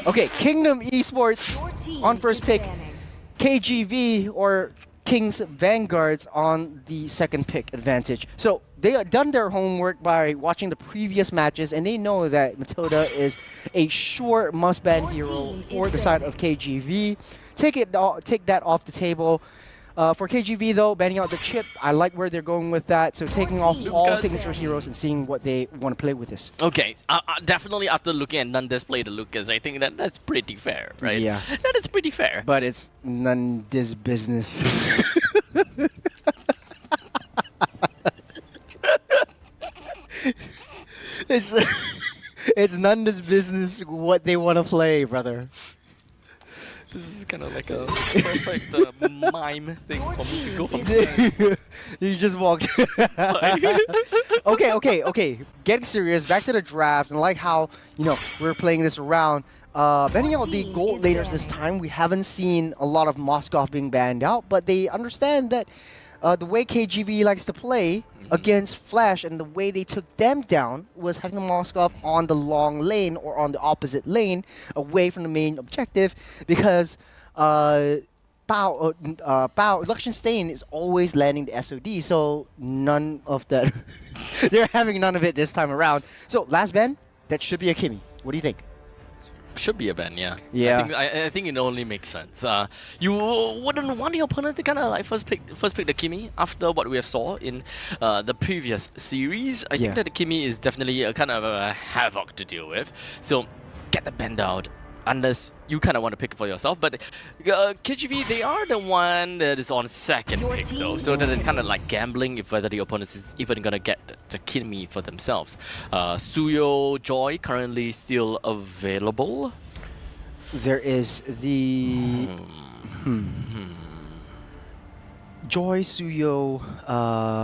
Okay, Kingdom Esports on first pick, KGV or King's Vanguards on the second pick advantage. So they have done their homework by watching the previous matches, and they know that Matilda is a sure must-ban hero for the side of KGV. Take that off the table. For KGV though, banning out the chip, I like where they're going with that. So taking off all signature heroes and seeing what they want to play with this. Okay, definitely after looking at Nunda's play to Lucas, I think that's pretty fair, right? Yeah. That is pretty fair. But it's none this business. it's none this business what they want to play, brother. This is kind of like a perfect mime thing for me to go from. You just walked. Okay. Getting serious. Back to the draft, and like how we're playing this around. Banning out the gold laners this time. We haven't seen a lot of Moskov being banned out, but they understand that the way KGV likes to play against Flash and the way they took them down was having Moskov on the long lane or on the opposite lane away from the main objective, because Luxionstein is always landing the SOD, so none of that. They're having none of it this time around. So last ban, that should be a Kimmy. What do you think? Should be a ban, yeah. Yeah. I think it only makes sense. You wouldn't want your opponent to kind of like first pick the Kimmy after what we have saw in the previous series. I think that the Kimmy is definitely a kind of a havoc to deal with. So get the band out unless you kind of want to pick it for yourself. But KGV, they are the one that is on second pick though, so that it's kind of like gambling if whether the opponent is even gonna get the Kimmy for themselves. Suyo Joy currently still available. There is the Joy, Suyo,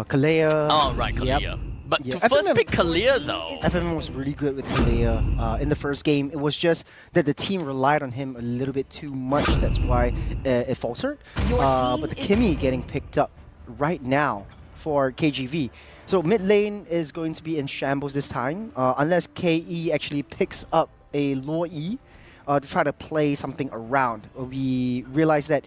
Kalea. Oh right, Kalea. Yep. But to first pick Kalea though. FMM was really good with Kalea in the first game. It was just that the team relied on him a little bit too much. That's why it faltered. But the Kimmy getting picked up right now for KGV. So mid lane is going to be in shambles this time, unless KE actually picks up a Law E to try to play something around. We realize that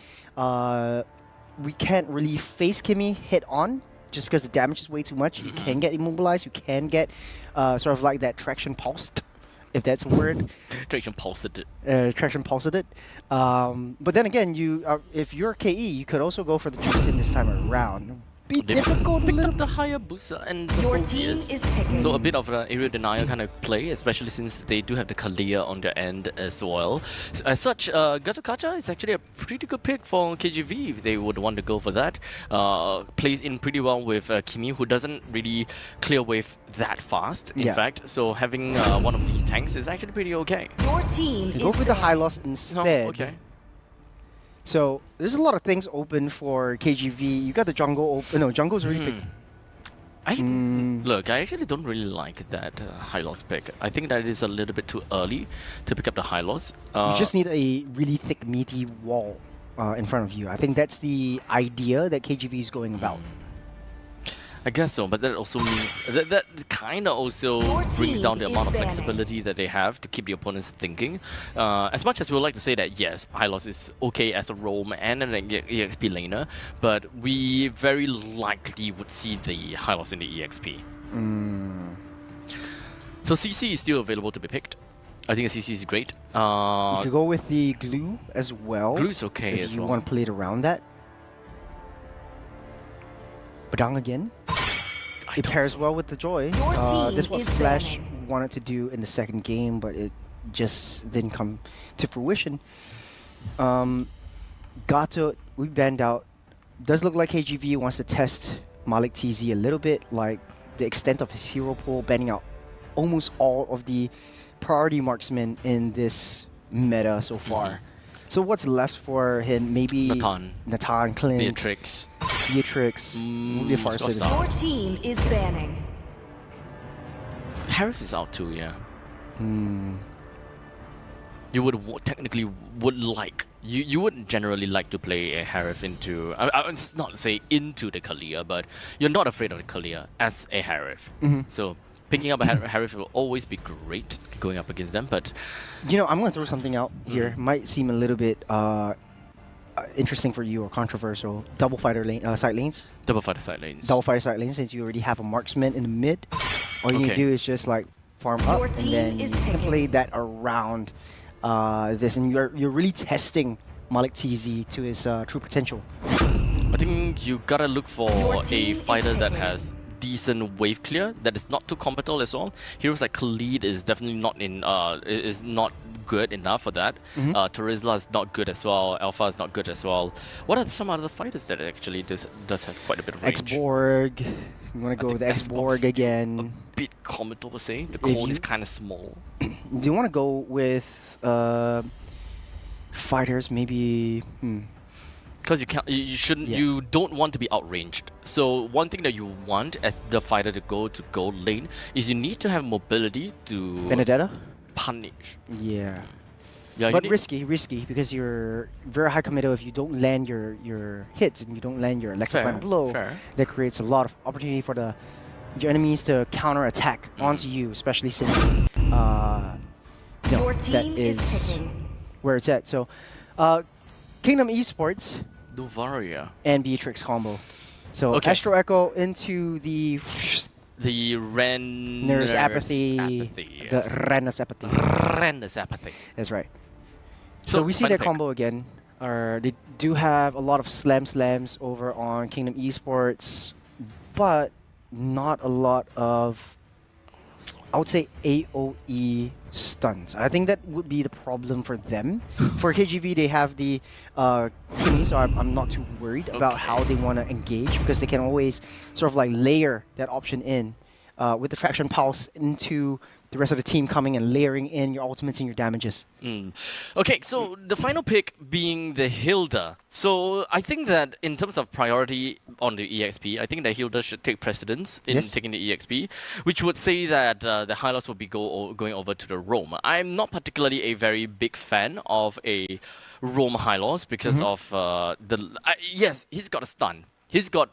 we can't really face Kimmy head on, just because the damage is way too much. You can get immobilized, you can get sort of like that traction pulsed, if that's a word. Traction pulsed. Traction pulsed it. But then again, if you're KE, you could also go for the juice in this time around. Be difficult a little. Up the Hayabusa and the your team is picking. So a bit of an area denial kind of play, especially since they do have the Kalea on their end as well. As such, Gatokacha is actually a pretty good pick for KGV if they would want to go for that. Plays in pretty well with Kimi, who doesn't really clear wave that fast, in fact. So having one of these tanks is actually pretty okay. Your team go for the high loss instead. Oh, okay. So there's a lot of things open for KGV. You got the jungle open. No, jungle's already picked. Look, I actually don't really like that high loss pick. I think that is a little bit too early to pick up the high loss. You just need a really thick, meaty wall in front of you. I think that's the idea that KGV is going about. I guess so, but that also means that kind of also brings down the amount of flexibility that they have to keep the opponents thinking. As much as we would like to say that yes, Hylos is okay as a roam and an EXP laner, but we very likely would see the Hylos in the EXP. So CC is still available to be picked. I think CC is great. You could go with the glue as well. Glue's okay as well. If you want to play it around that. Badang again. It pairs well with the Joy. This is what Flash wanted to do in the second game, but it just didn't come to fruition. Gato, we banned out. Does look like KGV wants to test Malik TZ a little bit, like the extent of his hero pool, banning out almost all of the priority marksmen in this meta so far. So what's left for him? Maybe Natan, Clint, Beatrix. Would be a far citizen. Your team is banning. Harif is out too, yeah. You would technically like. You wouldn't generally like to play a Harif into. I would not say into the Kalea, but you're not afraid of the Kalea as a Harif. So Picking up a Harif will always be great going up against them, but You know, I'm going to throw something out here. Might seem a little bit interesting for you or controversial. Double fighter lane, side lanes. double fighter side lanes. Double fighter side lanes, since you already have a marksman in the mid. All you need to Okay. do is just like farm up, Your and team then is you can picking. play that around this, and you're really testing Malik TZ to his true potential. I think you gotta look for Your a team is fighter that picking. has decent wave clear, that is not too combative as well. Heroes like Khalid is definitely not is not good enough for that. Terizla is not good as well. Alpha is not good as well. What are some other fighters that actually does have quite a bit of range? X-Borg. You want to go I with think X-Borg Xbox a again. bit comical to say. The cone is you- kind of small. Do you want to go with fighters? Maybe. Because you shouldn't, Yeah. you don't want to be outranged. So one thing that you want as the fighter to go lane is you need to have mobility to Benedetta? punish. Yeah. Yeah, But you need, risky because you're very high committal. If you don't land your hits and you don't land your electrifying blow, fair. that creates a lot of opportunity for your enemies to counter attack onto you, especially since Your that team is is picking. where it's at. So, Kingdom Esports Novaria. and Beatrix combo. So Okay. Astro Echo into the The Ren... Nurse Apathy, Apathy, the yes. Renus Apathy. Renus Apathy. That's right. So we see fun their pick. combo again. They do have a lot of slams over on Kingdom Esports, but not a lot of, I would say, AoE stuns. I think that would be the problem for them. For KGV, they have the Kimi, so I'm not too worried about how they want to engage, because they can always sort of like layer that option in with the Traction Pulse into the rest of the team coming and layering in your ultimates and your damages. Okay, so the final pick being the Hilda. So I think that in terms of priority on the EXP, I think that Hilda should take precedence in Yes. taking the EXP, which would say that the Hylos will be going over to the Roam. I'm not particularly a very big fan of a Roam Hylos because of yes, he's got a stun. He's got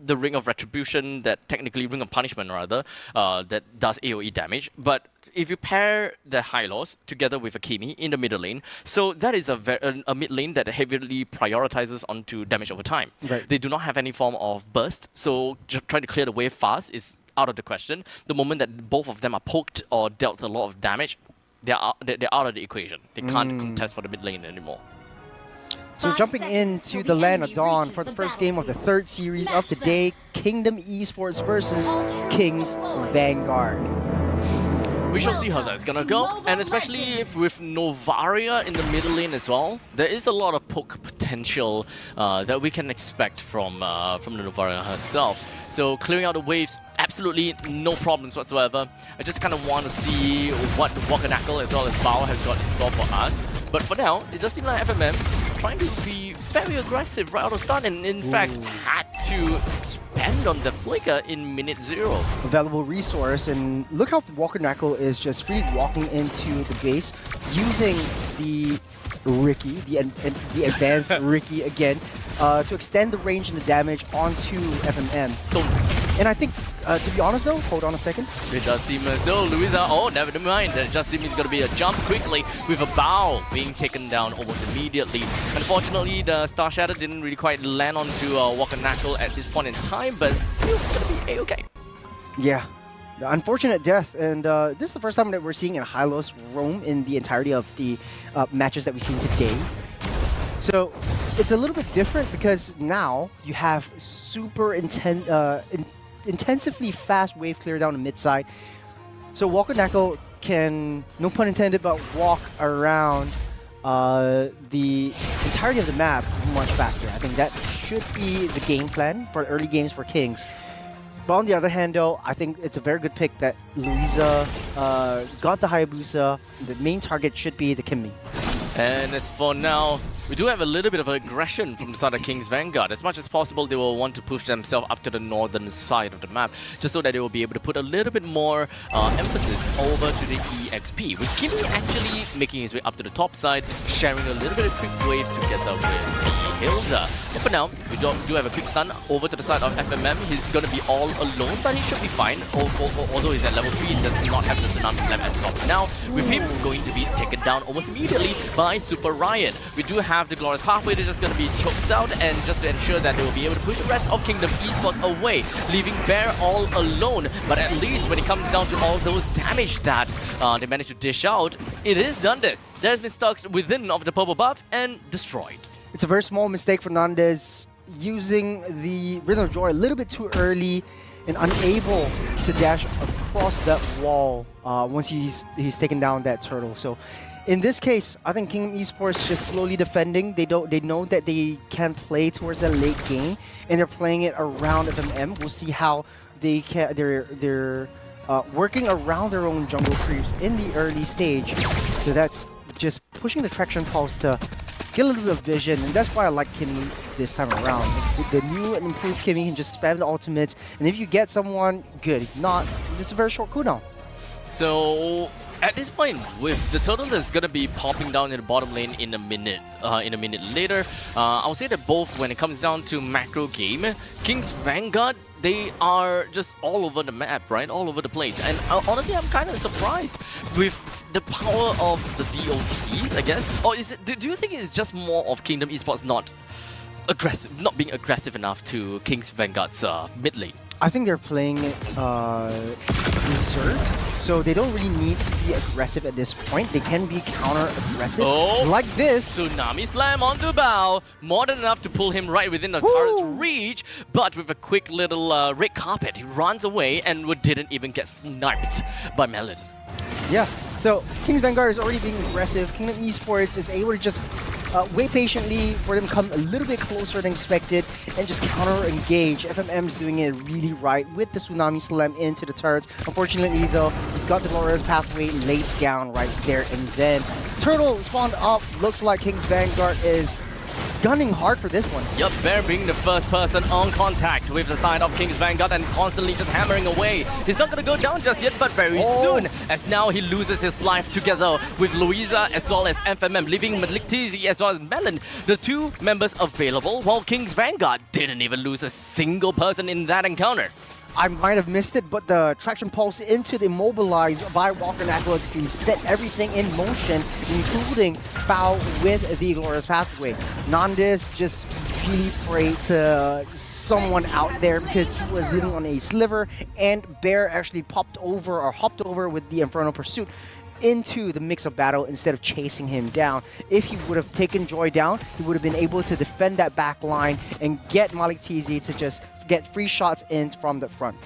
the Ring of Retribution, that technically Ring of Punishment rather, that does AoE damage. But if you pair the Hylos together with a Kimi in the middle lane, so that is a mid lane that heavily prioritizes onto damage over time. Right. They do not have any form of burst, so just trying to clear the wave fast is out of the question. The moment that both of them are poked or dealt a lot of damage, they're out of the equation. They can't contest for the mid lane anymore. So 5 jumping seconds into till the the land of enemy Dawn reaches for the the first game of the third series of the Smash day, Kingdom Esports versus Kings Vanguard. We shall see how that's gonna go, Welcome to and Mobile especially Legends. if with Novaria in the middle lane as well, there is a lot of poke potential that we can expect from the Novaria herself. So clearing out the waves, absolutely no problems whatsoever. I just kind of want to see what Walker as well as Bao has got in store for us. But for now, it does seem like FMM trying to be very aggressive right out of the start, and in fact had to expand on the flicker in minute 0. Available resource, and look how Walker Knuckle is just free walking into the base using the Ricky, the advanced Ricky again, to extend the range and the damage onto FMM. Stone. And I think, to be honest though, hold on a second. It does seem as though Louisa, never mind. It just seems it's going to be a jump quickly with a bow being taken down almost immediately. Unfortunately, the Star Shatter didn't really quite land onto Walker Knuckle at this point in time, but still going to be a-okay. Yeah, the unfortunate death, and this is the first time that we're seeing a Hylos roam in the entirety of the matches that we've seen today. So it's a little bit different because now you have super intensively fast wave clear down the mid side. So Walker Knuckle can, no pun intended, but walk around the entirety of the map much faster. I think that should be the game plan for early games for Kings. But on the other hand, though, I think it's a very good pick that Louisa got the Hayabusa. The main target should be the Kimi. And as for now, we do have a little bit of aggression from the side of King's Vanguard. As much as possible, they will want to push themselves up to the northern side of the map, just so that they will be able to put a little bit more emphasis over to the EXP. With Kimi actually making his way up to the top side, sharing a little bit of quick waves together with killed. But for now, we do have a quick stun over to the side of FMM. He's going to be all alone, but he should be fine. Although he's at level 3, he does not have the Tsunami Slam at top. Now, with him going to be taken down almost immediately by Super Ryan. We do have the Glorious Pathway. They're just going to be choked out, and just to ensure that they will be able to push the rest of Kingdom Esports away, leaving Bear all alone. But at least when it comes down to all those damage that they managed to dish out, it is Nandez that has been stuck within of the purple buff and destroyed. It's a very small mistake for Nandez, using the Rhythm of Joy a little bit too early and unable to dash across that wall once he's taken down that turtle. So in this case, I think Kingdom Esports just slowly defending. They know that they can play towards that late game, and they're playing it around FMM. We'll see how they're working around their own jungle creeps in the early stage. So that's just pushing the Traction Pulse to get a little bit of vision, and that's why I like Kimmy this time around. The new and improved Kimmy can just spam the ultimates, and if you get someone, good. If not, it's a very short cooldown. So at this point, with the turtle that's gonna be popping down in the bottom lane in a minute later, I'll say that both when it comes down to macro game, King's Vanguard, they are just all over the map, right? All over the place. And honestly, I'm kind of surprised with the power of the DOTs, I guess. Or is it? Do you think it's just more of Kingdom Esports not being aggressive enough to King's Vanguard's mid lane? I think they're playing it reserved, so they don't really need to be aggressive at this point. They can be counter-aggressive, like this. Tsunami Slam onto Bao, more than enough to pull him right within the turret's reach, but with a quick little red carpet, he runs away and didn't even get sniped by Melon. Yeah, so King's Vanguard is already being aggressive. Kingdom Esports is able to just wait patiently for them to come a little bit closer than expected and just counter-engage. FMM's doing it really right with the Tsunami Slam into the turrets. Unfortunately though, you've got the Glorious Pathway laid down right there, and then Turtle spawned up. Looks like King's Vanguard is gunning hard for this one. Yup, Bear being the first person on contact with the side of King's Vanguard and constantly just hammering away. He's not going to go down just yet, but very soon, as now he loses his life together with Louisa as well as FMM, leaving Malik Tizi as well as Melon, the two members available, while King's Vanguard didn't even lose a single person in that encounter. I might have missed it, but the Traction Pulse into the Immobilize by Walker and Aqua set everything in motion, including Bao with the Glorious Pathway. Nandez just really prayed to someone out there because he was living on a sliver, and Bear actually hopped over with the Infernal Pursuit into the mix of battle instead of chasing him down. If he would have taken Joy down, he would have been able to defend that back line and get Malik TZ to just get free shots in from the front.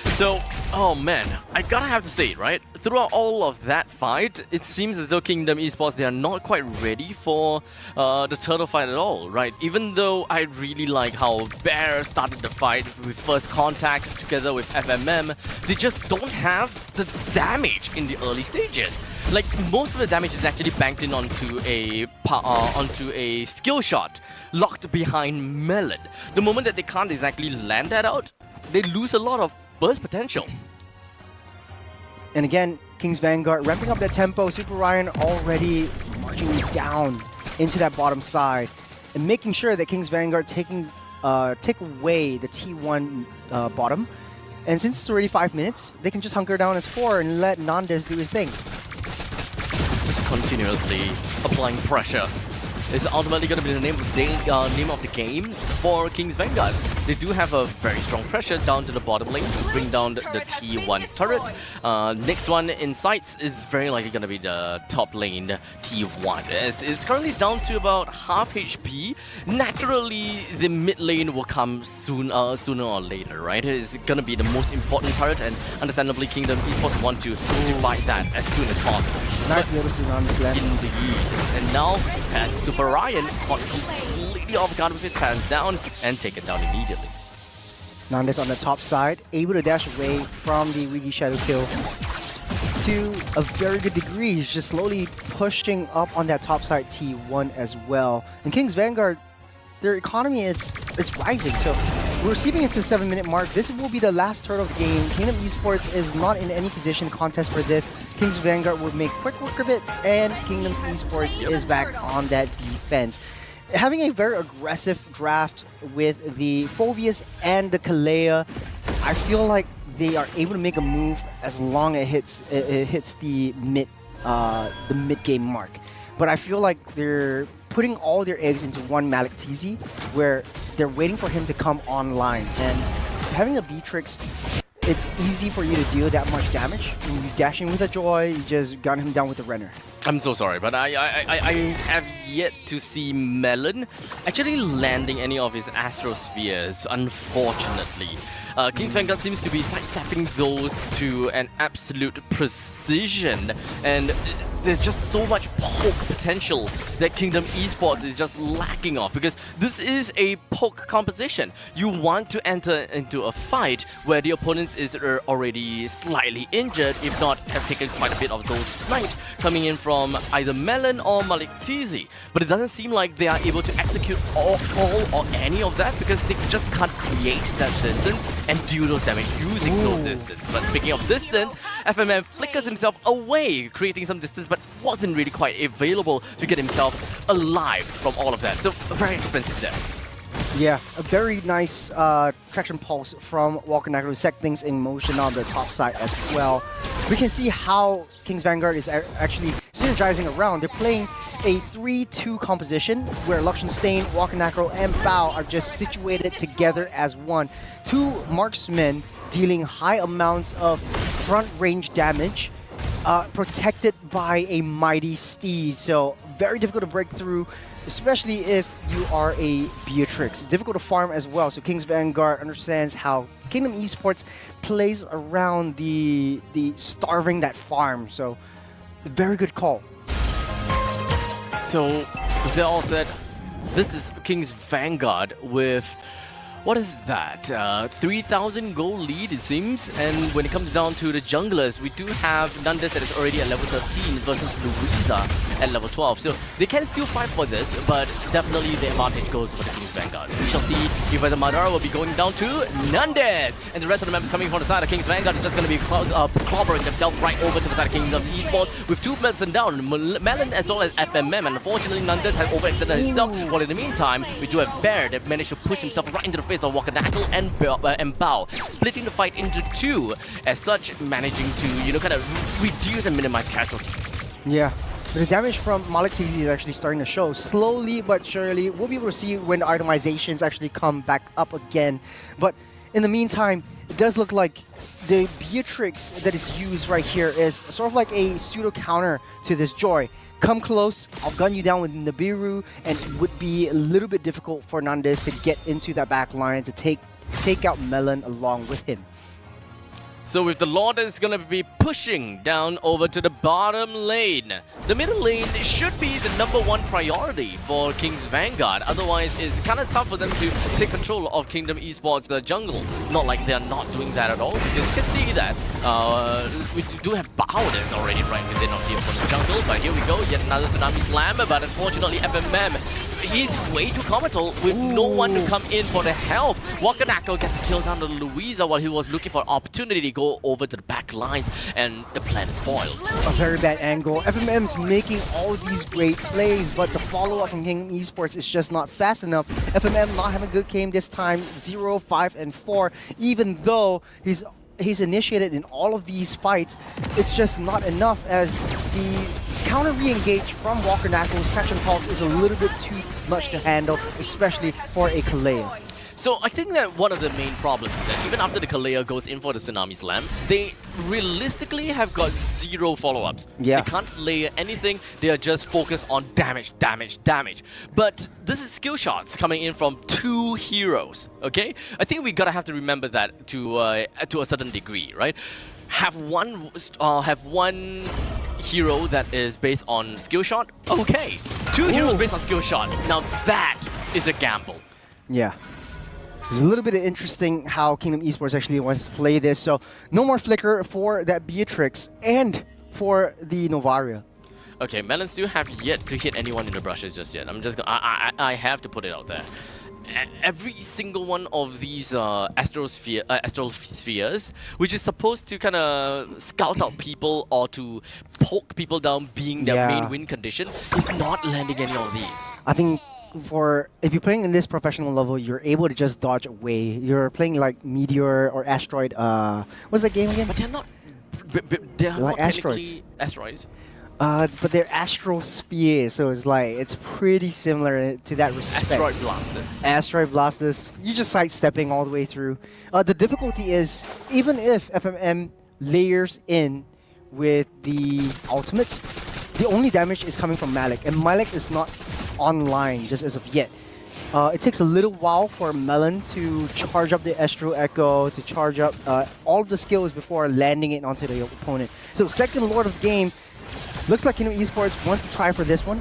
So, oh man, I gotta have to say it, right? Throughout all of that fight, it seems as though Kingdom Esports, they are not quite ready for the turtle fight at all, right? Even though I really like how Bear started the fight with first contact together with FMM, they just don't have the damage in the early stages. Like, most of the damage is actually banked in onto a skill shot locked behind Melon. The moment that they can't exactly land that out, they lose a lot of burst potential. And again, King's Vanguard ramping up that tempo. Super Ryan already marching down into that bottom side and making sure that King's Vanguard take away the T1 bottom. And since it's already 5 minutes, they can just hunker down as 4 and let Nandez do his thing. Just continuously applying pressure is ultimately going to be the name of the game for King's Vanguard. They do have a very strong pressure down to the bottom lane to bring down the T1 turret. Next one in sights is very likely going to be the top lane T1. It's currently down to about half HP. Naturally, the mid lane will come sooner or later, right? It's going to be the most important turret, and understandably, Kingdom Esports want to divide that as soon as possible. Nice little Tsunami Slam. Indeed. And now, has Super Ryan caught completely off guard with his hands down and taken down immediately. Nandez on the top side, able to dash away from the Wiggy Shadow kill to a very good degree. He's just slowly pushing up on that top side T1 as well. And King's Vanguard, their economy is rising. So we're receiving into the 7-minute mark. This will be the last turtle of the game. Kingdom Esports is not in any position contest for this. King's Vanguard will make quick work of it, and Kingdom Esports is back on that defense. having a very aggressive draft with the Phobius and the Kalea, I feel like they are able to make a move as long as it hits the mid game mark. But I feel like they're putting all their eggs into one Malik TZ, where they're waiting for him to come online. And having a Beatrix, it's easy for you to deal that much damage. When you dash in with a Joy, you just gun him down with a Renner. I'm so sorry, but I have yet to see Melon actually landing any of his Astrospheres, unfortunately. King's Vanguard seems to be sidestepping those to an absolute precision, and there's just so much poke potential that Kingdom Esports is just lacking of, because this is a poke composition. You want to enter into a fight where the opponent is already slightly injured, if not have taken quite a bit of those snipes coming in from either Melon or Malik TZ. But it doesn't seem like they are able to execute all or any of that, because they just can't create that distance and do those damage using those distance. But speaking of distance, FMM flickers himself away, creating some distance, but wasn't really quite available to get himself alive from all of that. So very expensive there. Yeah, a very nice traction pulse from Walker Nagro to set things in motion on the top side as well. We can see how King's Vanguard is actually synergizing around. They're playing a 3-2 composition where Luxenstain, Walker Nagro, and Bao are just situated together as one. Two marksmen dealing high amounts of front range damage, protected by a mighty steed. So very difficult to break through, especially if you are a Beatrix. Difficult to farm as well. So King's Vanguard understands how Kingdom Esports plays around the starving that farm. So very good call. So with that all said, this is King's Vanguard with, what is that? 3,000 gold lead, it seems. And when it comes down to the junglers, we do have Nandez that is already at level 13 versus Louisa at level 12. So they can still fight for this, but definitely the advantage goes for the King's Vanguard. We shall see if the Madara will be going down to Nandez. And the rest of the members coming from the side of King's Vanguard are just going to be clobbering themselves right over to the side of Kingdom Esports with two members down, Melon as well as FMM. And unfortunately, Nandez has overextended himself. While in the meantime, we do have Bear that managed to push himself right into the face of Walker Nagro and Bao, splitting the fight into two, as such managing to, kind of reduce and minimize casualties. Yeah. The damage from Malik TZ is actually starting to show. Slowly but surely, we'll be able to see when the itemizations actually come back up again. But in the meantime, it does look like the Beatrix that is used right here is sort of like a pseudo counter to this Joy. Come close, I'll gun you down with Nibiru, and it would be a little bit difficult for Nandez to get into that back line to take out Melon along with him. So with the Lord is going to be pushing down over to the bottom lane. The middle lane should be the #1 priority for King's Vanguard. Otherwise, it's kind of tough for them to take control of Kingdom Esports jungle. Not like they're not doing that at all, because you can see that we do have Bao that's already right within of the opponent's jungle. But here we go, yet another Tsunami Slam. But unfortunately, FMM, he's way too comical with no one to come in for the help. Walker Nagro gets a kill down to Louisa while he was looking for an opportunity to go over to the back lines, and the plan is foiled. A very bad angle. FMM's making all these great plays, but the follow-up from King Esports is just not fast enough. FMM not having a good game this time, 0, 5, and 4, even though he's initiated in all of these fights. It's just not enough, as the counter re-engage from Walker Nagro's traction pulse is a little bit too much to handle, especially for a Kalea. So I think that one of the main problems is that even after the Kalea goes in for the Tsunami Slam, they realistically have got 0 follow-ups. Yeah. They can't layer anything, they are just focused on damage, damage, damage. But this is skill shots coming in from 2 heroes, okay? I think we gotta have to remember that to a certain degree, right? Have one hero that is based on skill shot, okay. 2 heroes based on skill shot, now that is a gamble. Yeah. It's a little bit interesting how Kingdom Esports actually wants to play this. So no more flicker for that Beatrix and for the Novaria. Okay, Melon still have yet to hit anyone in the brushes just yet. I'm just gonna, I have to put it out there. Every single one of these astral spheres, which is supposed to kind of scout out people or to poke people down, being their main win condition, is not landing any of these. I think if you're playing in this professional level, you're able to just dodge away. You're playing like Meteor or Asteroid. What's that game again? But they're Like not technically asteroids. But they're astral spheres, so it's pretty similar to that respect. Asteroid blasters. Asteroid blasters. You're just sidestepping all the way through. The difficulty is even if FMM layers in with the ultimates, the only damage is coming from Malik, and Malik is not online just as of yet. It takes a little while for Melon to charge up the Astral Echo, to charge up all of the skills before landing it onto the opponent. So second Lord of Game, looks like Kingdom Esports wants to try for this one.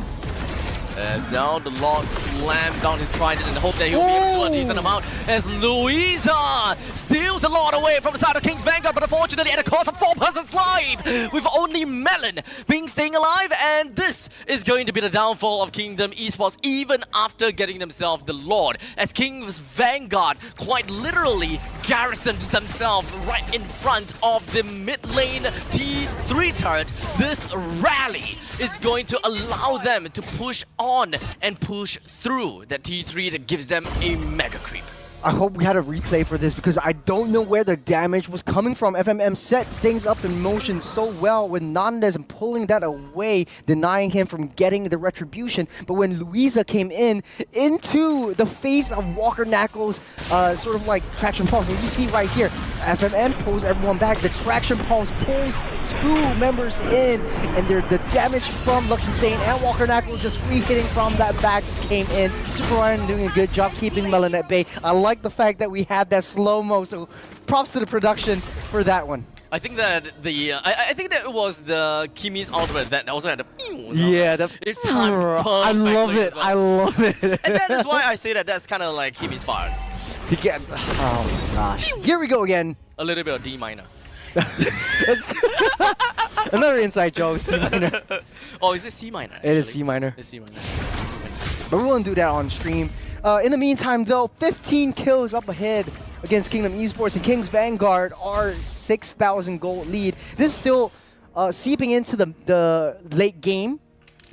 As now the Lord slammed down his trident and hope that he'll be able to do a decent amount. As Louisa steals the Lord away from the side of King's Vanguard, but unfortunately at the cost of 4 persons life, with only Melon staying alive, and this is going to be the downfall of Kingdom Esports even after getting themselves the Lord, as King's Vanguard quite literally garrisoned themselves right in front of the mid lane T3 turret. This rally is going to allow them to push on and push through that T3 that gives them a mega creep. I hope we had a replay for this because I don't know where the damage was coming from. FMM set things up in motion so well with Nandes and pulling that away, denying him from getting the retribution. But when Louisa came into the face of Walker Knuckles, sort of like traction pulse, and you see right here, FMM pulls everyone back. The traction pulse pulls 2 members in, and the damage from Lucky Stain and Walker Knuckles just free hitting from that back just came in. Super Ryan doing a good job keeping Melon at bay. I like the fact that we had that slow-mo, so props to the production for that one. I think that I think that it was the Kimi's ultimate that also had the yeah, it timed perfectly. I love it. Well. I love it. And that is why I say that that's kind of like Kimi's farts. To get, oh my gosh. Here we go again. A little bit of D minor. Another inside joke, C minor. Oh, is it C minor? Actually? It is C minor. It's C minor. But we won't do that on stream. In the meantime, though, 15 kills up ahead against Kingdom Esports, and King's Vanguard are 6,000 gold lead. This is still seeping into the late game.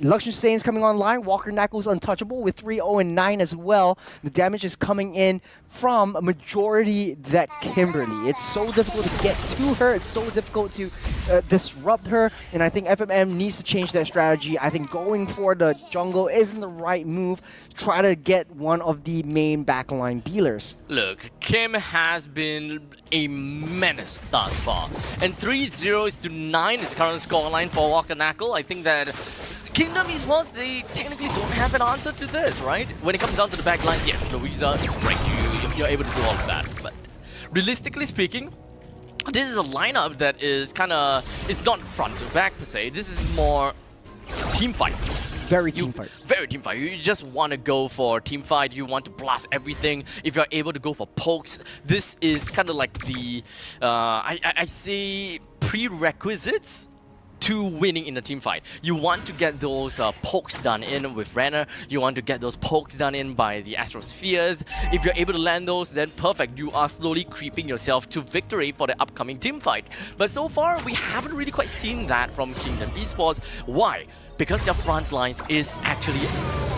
Luxury Stains coming online. Walker Knuckles untouchable with 3-0 and 9 as well. The damage is coming in from a majority that Kimberly. It's so difficult to get to her. It's so difficult to disrupt her. And I think FMM needs to change that strategy. I think going for the jungle isn't the right move. Try to get one of the main backline dealers. Look, Kim has been a menace thus far. And 3-0 to 9 is current scoreline for Walker Knuckle. I think that Kingdom Esports, they technically don't have an answer to this, right? When it comes down to the backline, yes, Louisa, right, you're able to do all of that. But realistically speaking, this is a lineup that is it's not front to back per se. This is more team fight. Very team fight. Very team fight. You just want to go for team fight. You want to blast everything. If you're able to go for pokes, this is kind of like the, I say, prerequisites to winning in a team fight. You want to get those pokes done in with Renner. You want to get those pokes done in by the Astrospheres. If you're able to land those, then perfect. You are slowly creeping yourself to victory for the upcoming team fight. But so far, we haven't really quite seen that from Kingdom Esports. Why? Because their front lines is actually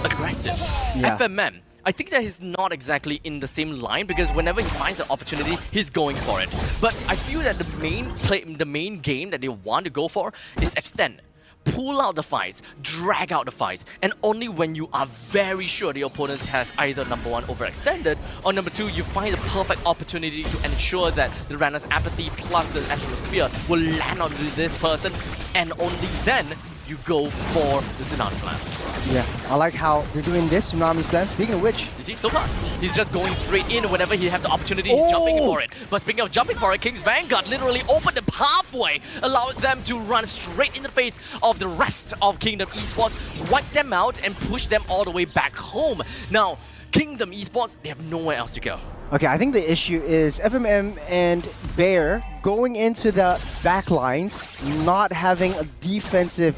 aggressive. Yeah. FMM, I think that he's not exactly in the same line because whenever he finds an opportunity, he's going for it. But I feel that the main game that they want to go for is extend. Pull out the fights, drag out the fights, and only when you are very sure the opponents have either number 1 overextended or number 2 you find the perfect opportunity to ensure that the Ranner's apathy plus the Astrosphere will land on this person, and only then you go for the Tsunami Slam. Yeah, I like how they're doing this Tsunami Slam. Speaking of which, you see, so fast. He's just going straight in whenever he have the opportunity, he's jumping for it. But speaking of jumping for it, King's Vanguard literally opened the pathway, allowing them to run straight in the face of the rest of Kingdom Esports, wipe them out, and push them all the way back home. Now, Kingdom Esports, they have nowhere else to go. okay, I think the issue is FMM and Bear going into the backlines, not having a defensive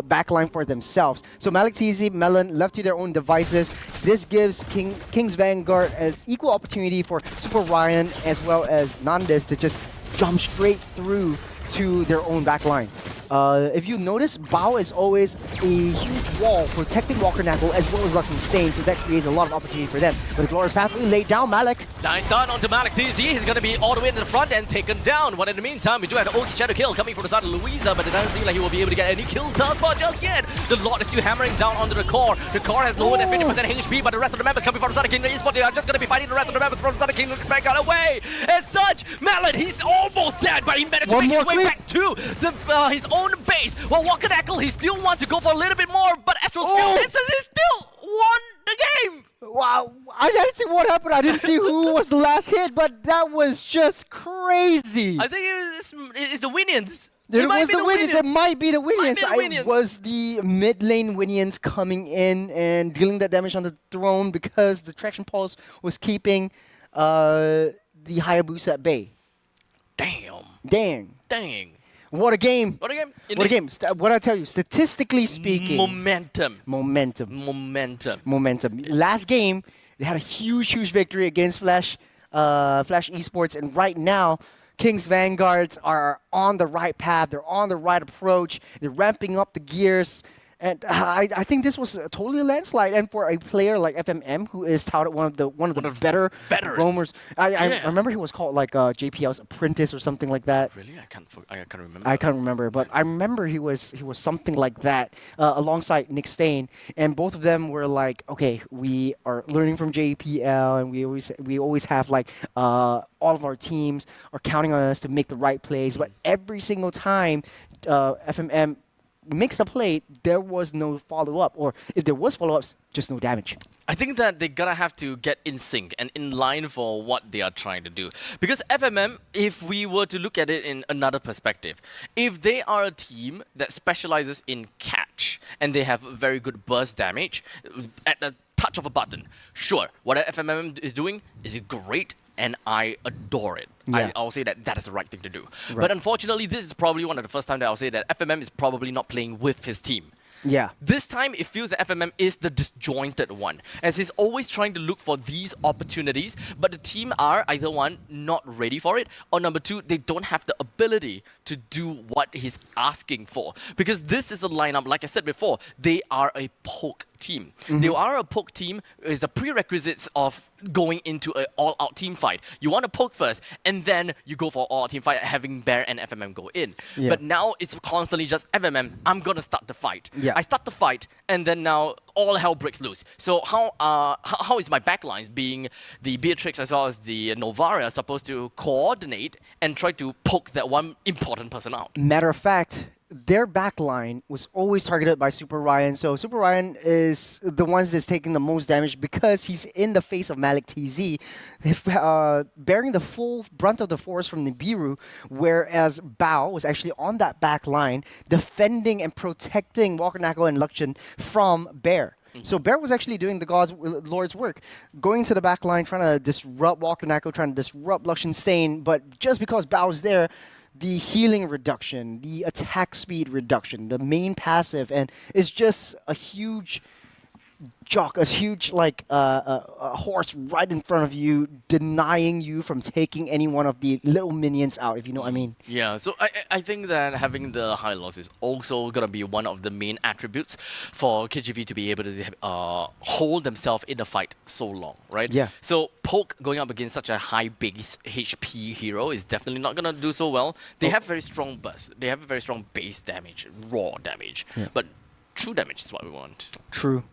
backline for themselves. So Malik TZ, Melon left to their own devices. This gives King's Vanguard an equal opportunity for Super Ryan as well as Nandes to just jump straight through to their own backline. If you notice, Bao is always a huge wall protecting Walker Knuckle as well as Lucky Stain, so that creates a lot of opportunity for them. But the Glorious Pathway laid down Malik. Nice start onto Malik TZ. He's going to be all the way in the front and taken down. But in the meantime, we do have an ulti shadow kill coming from the side of Louisa, but it doesn't seem like he will be able to get any kills thus far just yet. The Lord is still hammering down onto the core. The core has lower than 50% HP, but the rest of the members coming from the side of Kingdom Esports, they are just going to be fighting the rest of the members from the side of Kingdom back out away. As such, Malik, he's almost dead, but he managed to make his way back to his own base. While Walker Knuckle, he still wants to go for a little bit more, but Astral Skill he still won the game. Wow, I didn't see what happened. I didn't see who was the last hit, but that was just crazy. I think it's the Winions. It was the Winions. It might be the Winions. It was the mid lane Winions coming in and dealing that damage on the throne because the traction pulse was keeping the Hayabusa at bay. Dang. What a game. What a game. What I tell you, statistically speaking. Momentum. Last game, they had a huge victory against Flash Esports, and right now, King's Vanguards are on the right path. They're on the right approach. They're ramping up the gears. And I think this was totally a landslide. And for a player like FMM, who is touted one of the better roamers, I remember he was called like JPL's apprentice or something like that. Really, I can't remember. I can't remember, but I remember he was something like that alongside Nick Stain, and both of them were like, okay, we are learning from JPL, and we always have like all of our teams are counting on us to make the right plays, but every single time FMM makes the play, there was no follow-up, or if there was follow-ups, just no damage. I think that they're gonna have to get in sync and in line for what they are trying to do. Because FMM, if we were to look at it in another perspective, if they are a team that specializes in catch and they have very good burst damage at the touch of a button, sure, what FMM is doing is great, and I adore it. Yeah. I'll say that is the right thing to do. Right. But unfortunately, this is probably one of the first times that I'll say that FMM is probably not playing with his team. Yeah. This time, it feels that FMM is the disjointed one, as he's always trying to look for these opportunities, but the team are either one, not ready for it, or number two, they don't have the ability to do what he's asking for. Because this is a lineup, like I said before, they are a poke team. They are a poke team is the prerequisites of going into an all-out team fight. You want to poke first, and then you go for all-out team fight, having Bear and FMM go in. Yeah. But now it's constantly just FMM, I'm going to start the fight. Yeah. I start the fight, and then now all hell breaks loose. So how is my backlines, being the Beatrix as well as the Novara, supposed to coordinate and try to poke that one important person out? Matter of fact, their backline was always targeted by Super Ryan. So Super Ryan is the ones that's taking the most damage because he's in the face of Malik TZ, bearing the full brunt of the force from Nibiru, whereas Bao was actually on that backline, defending and protecting Walker Knuckle and Luxian from Bear. So Bear was actually doing the Lord's work, going to the back line, trying to disrupt Walker Knuckle, trying to disrupt Luxian Stain, but just because Bao's there, the healing reduction, the attack speed reduction, the main passive, and it's just a huge jock, a huge a horse right in front of you, denying you from taking any one of the little minions out, if you know what I mean. Yeah, so I think that having the high loss is also going to be one of the main attributes for KGV to be able to hold themselves in the fight so long, right? Yeah. So Poke going up against such a high base HP hero is definitely not going to do so well. They have very strong burst. They have very strong base damage, raw damage. Yeah. But true damage is what we want. True.